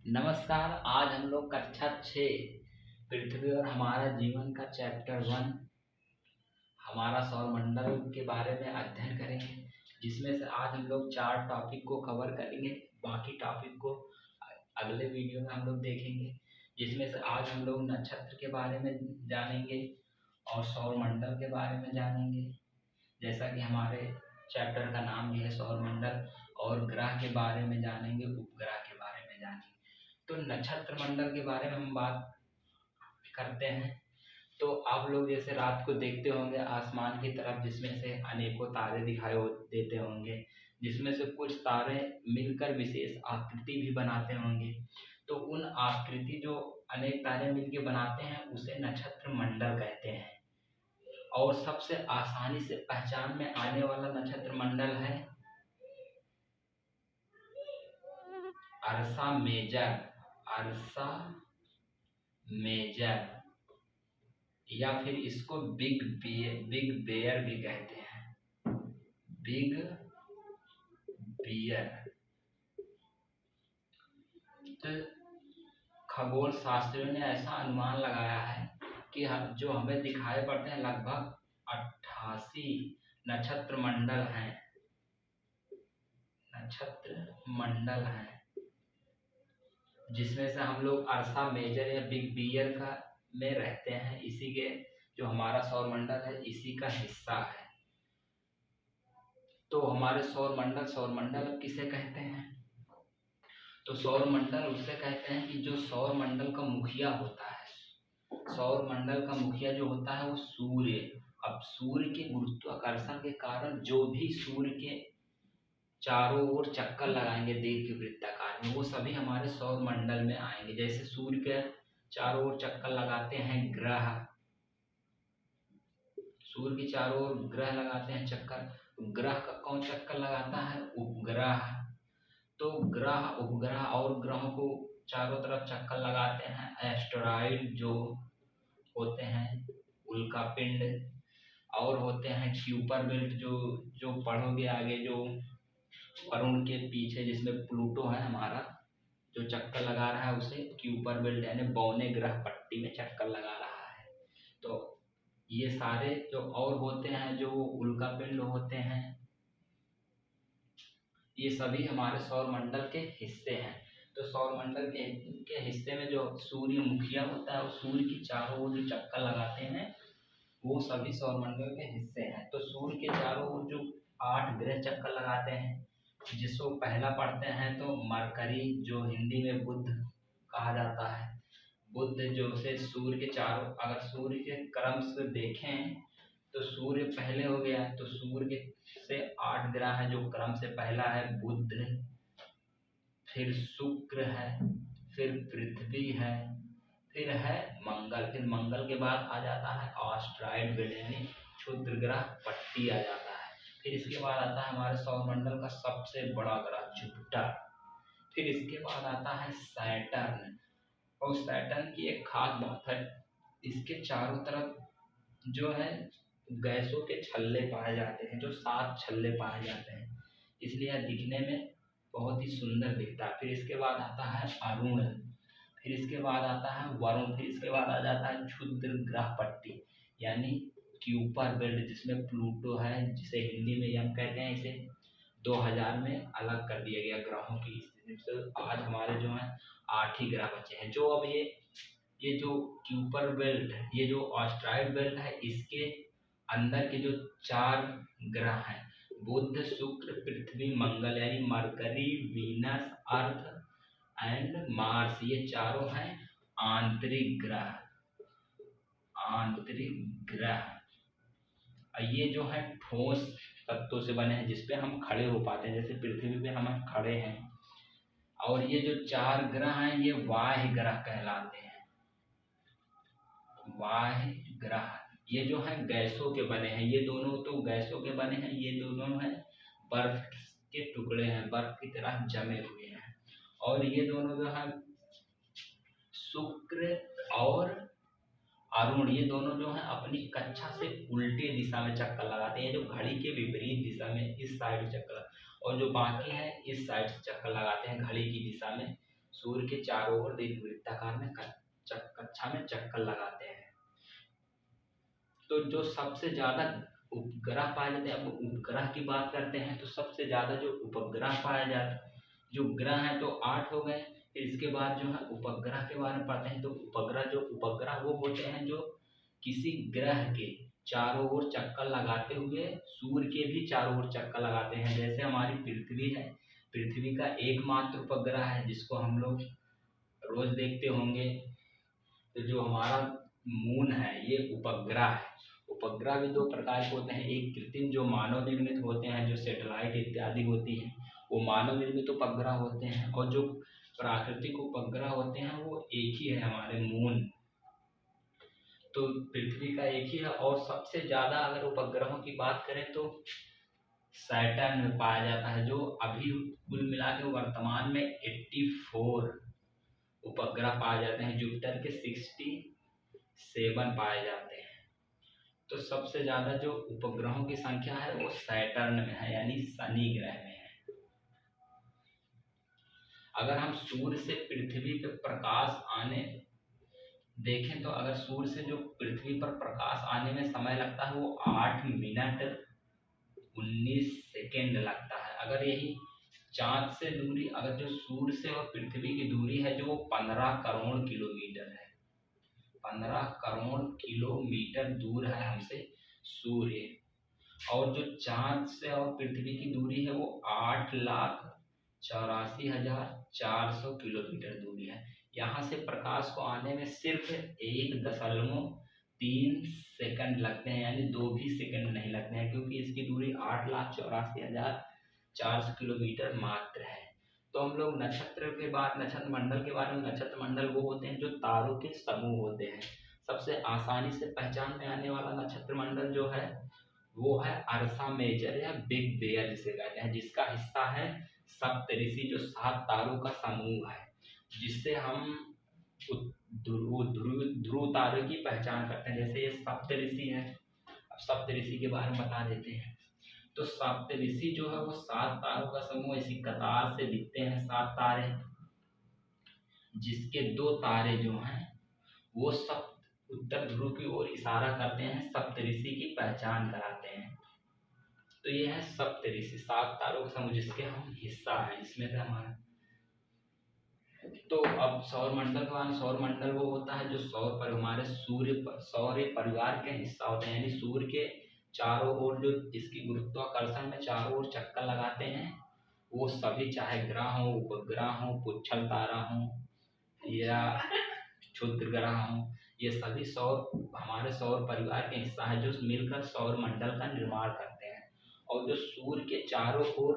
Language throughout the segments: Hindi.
नमस्कार। आज हम लोग कक्षा 6 पृथ्वी और हमारा जीवन का चैप्टर 1 हमारा सौरमंडल के बारे में अध्ययन करेंगे, जिसमें से आज हम लोग 4 टॉपिक को कवर करेंगे। बाकी टॉपिक को अगले वीडियो में हम लोग देखेंगे, जिसमें से आज हम लोग नक्षत्र के बारे में जानेंगे और सौरमंडल के बारे में जानेंगे। जैसा कि हमारे चैप्टर का नाम भी है सौरमंडल, और ग्रह के बारे में जानेंगे, उपग्रह के बारे में जानेंगे। तो नक्षत्र मंडल के बारे में हम बात करते हैं। तो आप लोग जैसे रात को देखते होंगे आसमान की तरफ, जिसमें से अनेकों तारे दिखाई देते होंगे, जिसमें से कुछ तारे मिलकर विशेष आकृति भी बनाते होंगे। तो उन आकृति जो अनेक तारे मिलकर बनाते हैं उसे नक्षत्र मंडल कहते हैं। और सबसे आसानी से पहचान में आने वाला नक्षत्र मंडल है अर्सा मेजर। अर्सा मेजर या फिर इसको बिग बेयर भी कहते हैं। Big bear. तो खगोल शास्त्रियों ने ऐसा अनुमान लगाया है कि जो हमें दिखाई पड़ते हैं लगभग 88 नक्षत्र मंडल हैं, जिसमें से हम लोग अर्सा मेजर या बिग बियर का में रहते हैं। इसी के जो हमारा सौरमंडल है इसी का हिस्सा है। तो हमारे सौरमंडल किसे कहते हैं? तो सौरमंडल उसे कहते हैं कि जो सौरमंडल का मुखिया होता है। सौरमंडल का मुखिया जो होता है वो सूर्य। अब सूर्य के गुरुत्वाकर्षण के कारण जो भी सूर्य के चारों ओर चक्कर लगाएंगे दीर्घवृत्ताकार में, वो सभी हमारे सौरमंडल में आएंगे। जैसे सूर्य के चारों ओर चक्कर लगाते हैं ग्रह, सूर्य के चारों ओर ग्रह लगाते हैं चक्कर। ग्रह का कौन चक्कर लगाता है? उपग्रह। तो ग्रह, उपग्रह और ग्रहों को चारों तरफ चक्कर लगाते हैं एस्टेरॉइड जो होते हैं, उल्कापिंड, और होते हैं क्यूपर बेल्ट जो पढ़ोगे आगे, जो वरुण के पीछे जिसमें प्लूटो है हमारा, जो चक्कर लगा रहा है उसे क्यूपर बेल्ट यानी बौने ग्रह पट्टी में चक्कर लगा रहा है। तो ये सारे जो और होते हैं, जो उल्कापिंड होते हैं, ये सभी हमारे सौरमंडल के हिस्से हैं। तो सौरमंडल के हिस्से में जो सूर्य मुखिया होता है, वो सूर्य की चारों ओर जो चक्कर लगाते हैं, वो सभी सौरमंडल के हिस्से हैं। तो सूर्य के चारों ओर जो 8 ग्रह चक्कर लगाते हैं, जिसको पहला पढ़ते हैं तो मरकरी, जो हिंदी में बुध कहा जाता है। बुध जो से सूर्य के चारों, अगर सूर्य के क्रम से देखें तो सूर्य पहले हो गया, तो सूर्य से 8 ग्रह है, जो क्रम से पहला है बुध, फिर शुक्र है, फिर पृथ्वी है, फिर है मंगल। फिर मंगल के बाद आ जाता है ऑस्ट्राइड बेल्ट यानी क्षुद्र ग्रह पट्टी आ जाता है। फिर इसके बाद आता है हमारे सौरमंडल का सबसे बड़ा ग्रह जुपिटर। फिर इसके बाद आता है सैटर्न। और सैटर्न की एक खास बात है, इसके चारों तरफ जो है गैसों के छल्ले पाए जाते हैं, जो 7 छल्ले पाए जाते हैं, इसलिए यह दिखने में बहुत ही सुंदर दिखता है। फिर इसके बाद आता है अरुण, फिर इसके बाद आता है वरुण, फिर इसके बाद आ जाता है क्षुद्र ग्रह पट्टी यानी क्यूपर बेल्ट, जिसमें प्लूटो है, जिसे हिंदी में हम कहते हैं। इसे 2000 में अलग कर दिया गया ग्रहों की स्थिति से। आज हमारे जो है 8 ही ग्रह बचे हैं। जो अब ये जो क्यूपर बेल्ट, ये जो ऑस्ट्राइड बेल्ट है, इसके अंदर के जो 4 ग्रह हैं, बुध, शुक्र, पृथ्वी, मंगल यानी mercury, Venus, earth and Mars, ये चारों हैं आंतरिक ग्रह। ये जो है ठोस तत्वों से बने हैं, जिसपे हम खड़े हो पाते हैं, जैसे पृथ्वी पे हम खड़े हैं। और ये जो 4 ग्रह हैं ये वाह्य ग्रह कहलाते हैं। वाह्य ग्रह ये जो है गैसों के बने हैं, ये दोनों तो गैसों के बने हैं, ये दोनों हैं बर्फ के टुकड़े हैं, बर्फ की तरह जमे हुए हैं। और ये दोनों जो है शुक्र और अरुण, ये दोनों जो हैं अपनी कक्षा से उल्टे दिशा में चक्कर लगाते हैं, जो घड़ी के विपरीत दिशा में इस साइड चक्कर, और जो बाकी है इस साइड से चक्कर लगाते हैं घड़ी की दिशा में। सूर्य के चारों ओर दीर्घवृत्ताकार में कक्षा में चक्कर लगाते हैं। तो जो सबसे ज़्यादा उपग्रह पाए जाते हैं, अब उपग्रह की बात करते हैं तो सबसे ज़्यादा जो उपग्रह पाए जाते, जो ग्रह हैं तो 8 हो गए। फिर इसके बाद जो है उपग्रह के बारे में पढ़ते हैं। तो उपग्रह वो होते हैं जो किसी ग्रह के चारों ओर चक्कर लगाते हुए सूर्य के भी चारों ओर चक्कर लगाते हैं। जैसे हमारी पृथ्वी है, पृथ्वी का एकमात्र उपग्रह है जिसको हम लोग रोज देखते होंगे। तो जो हमारा मून है ये उपग्रह है। उपग्रह भी 2 प्रकार के होते हैं, एक कृत्रिम जो मानव निर्मित होते हैं, जो सैटेलाइट इत्यादि होती हैं वो मानव निर्मित उपग्रह होते हैं, और जो प्राकृतिक उपग्रह होते हैं वो एक ही है, हमारे मून। तो पृथ्वी का एक ही है। और सबसे ज़्यादा अगर उपग्रहों की बात करें तो सैटर्न में पाया जाता है, जो अभी कुल मिला के वर्तमान में 84 उपग्रह पाए जाते हैं। जुपिटर के 67 पाए जाते हैं। तो सबसे ज़्यादा जो उपग्रहों की संख्या है वो सैटर्न में है, यानी शनि ग्रह में है। अगर हम सूर्य से पृथ्वी पर प्रकाश आने देखें तो अगर सूर्य से जो पृथ्वी पर प्रकाश आने में समय लगता है वो 8 मिनट 19 सेकेंड लगता है। अगर यही चाँद से दूरी, अगर जो सूर्य से और पृथ्वी की दूरी है जो 15 करोड़ किलोमीटर है, 15 करोड़ किलोमीटर दूर है हमसे सूर्य। और जो चाँद से और पृथ्वी की दूरी है वो 8,84,400 किलोमीटर दूरी है। यहाँ से प्रकाश को आने में सिर्फ 1.3 सेकंड लगते हैं, यानी 2 भी सेकंड नहीं लगते हैं, क्योंकि इसकी दूरी 8,84,400 किलोमीटर मात्र है। तो हम लोग नक्षत्र मंडल के बारे में, नक्षत्र मंडल वो होते हैं जो तारों के समूह होते हैं। सबसे आसानी से पहचान में आने वाला नक्षत्र मंडल जो है वो है अर्सा मेजर या बिग बेयर जिसे कहते हैं, जिसका हिस्सा है सप्तऋषि, जो 7 तारों का समूह है, जिससे हम ध्रुव तारे की पहचान करते हैं। जैसे ये सप्तऋषि है, अब सप्तऋषि के बारे में बता देते हैं। तो सप्तऋषि जो है वो 7 तारों का समूह, इसी कतार से दिखते हैं 7 तारे, जिसके 2 तारे जो हैं वो सब उत्तर ध्रुव की ओर इशारा करते हैं, सप्तऋषि की पहचान कराते हैं। तो ये है सप्तऋषि, 7 तारों का समूह जिसके हम हिस्सा है, इसमें से हमारा। तो अब सौर मंडल के बाद, सौर मंडल वो होता है जो हमारे सौर परिवार के हिस्सा होते हैं, यानी सूर्य के चारों ओर जो इसकी गुरुत्वाकर्षण में चारों ओर चक्कर लगाते हैं वो सभी, चाहे ग्रह हो, उपग्रह हो, पुच्छल तारा हो या क्षुद्र ग्रह हो, ये सभी हमारे सौर परिवार के हिस्सा है, जो मिलकर सौर मंडल का निर्माण करते हैं। और जो सूर्य के चारों ओर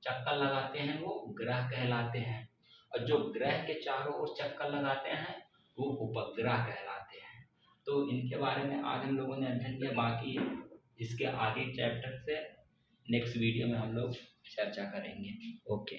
चक्कर लगाते हैं वो ग्रह कहलाते हैं, और जो ग्रह के चारों ओर चक्कर लगाते हैं वो उपग्रह कहलाते हैं। तो इनके बारे में आज हम लोगों ने अध्ययन किया। बाकी इसके आगे चैप्टर से नेक्स्ट वीडियो में हम लोग चर्चा करेंगे। ओके।